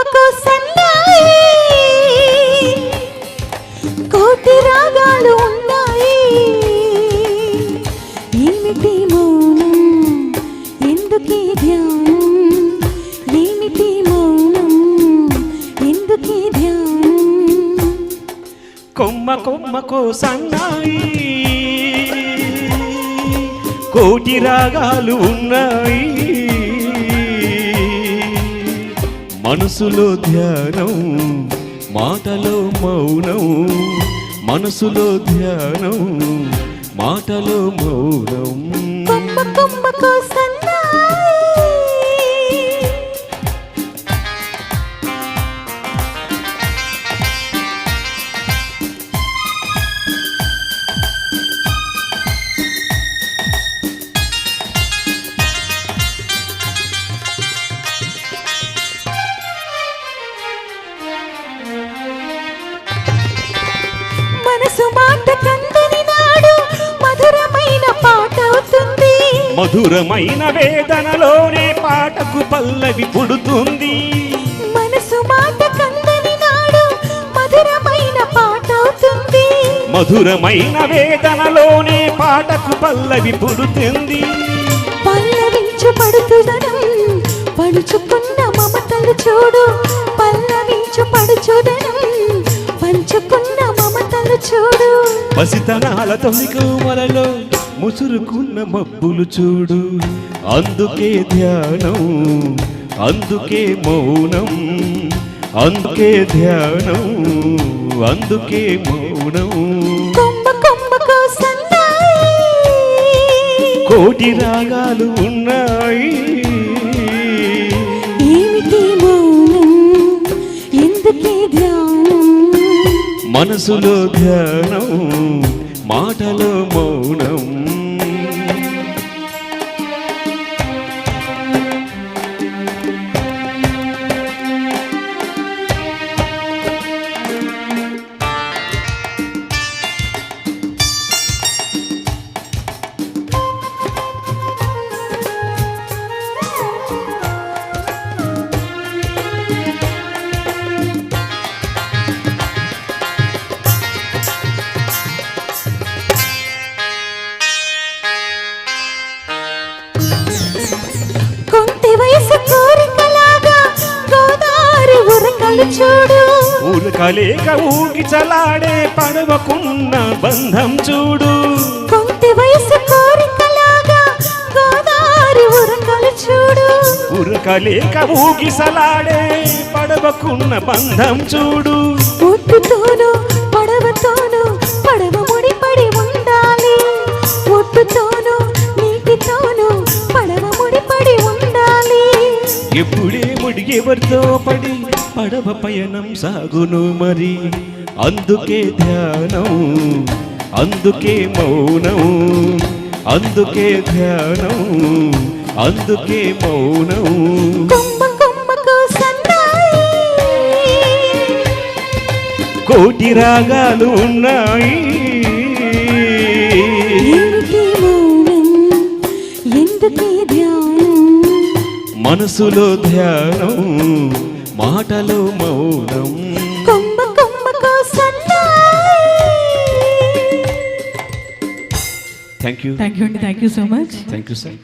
కొమ్మకు సన్నాయి కోటి రాగాలు ఉన్నాయి ఏమిటి మౌనం ఎందుకీ ధ్యానం ఏమిటి మౌనం ఎందుకీ ధ్యానం కొమ్మ కొమ్మకు సన్నాయి కోటి రాగాలు ఉన్నాయి మనసులో ధ్యానం మాటలో మౌనం మనసులో ధ్యానం మాటలో మౌనం కొమ్మ కొమ్మకు సన్నాయి మనసు మాట కందని నాడు మధురమైన పాట అవుతుంది మధురమైన వేదనలోనే పాటకు పల్లవి పుడుతుంది మనసు మాట కందని నాడు మధురమైన పాట అవుతుంది మధురమైన వేదనలోనే పాటకు పల్లవి పుడుతుంది పల్లవించు పడుతుదనం పడుచుకున్న మమతలు చూడు పల్లవించు పడుచుదనం పంచుకున్న మమతలు చూడు పసితనాల తొలికోమలలో ముసురుకున్న మబ్బులు చూడు అందుకే ధ్యానం అందుకే మౌనం అందుకే ధ్యానం అందుకే మౌనం కొమ్మ కొమ్మకు సన్నాయి కోటి రాగాలు ఉన్నాయి ఏమిటి మౌనం ఎందుకీ ధ్యానం మనసులో ధ్యానం మాటలో మౌనం కొంటి వయసు కోరికలాగా గోదావరి ఉరకలు చూడు ఉరకలేక ఊగి చలాడే పడవకున్న బంధం చూడు కొంటి వయసు కోరికలాగా గోదావరి ఉరకలు చూడు ఉరకలేక ఊగి సలాడే పడవకున్న బంధం చూడు ఒట్టుతోనూ పడవతోనూ పడవ ముడిపడి ఉండాలి ఒట్టుతోనూ నీటితోనూ పడవ ముడిపడి ఉండాలి ఎప్పుడే ముడి ఎవరితో పడి పడవ పయనం సాగును మరి అందుకే ధ్యానం అందుకే మౌనం అందుకే ధ్యానం అందుకే మౌనం కొమ్మ కొమ్మకు సన్నాయి కోటి రాగాలు ఉన్నాయి ఏమిటి మౌనం ఎందుకీ ధ్యానం మనసులో ధ్యానం మాటలో మౌనం కొమ్మ కొమ్మకు సన్నాయి thank you Thank you so much. Thank you sir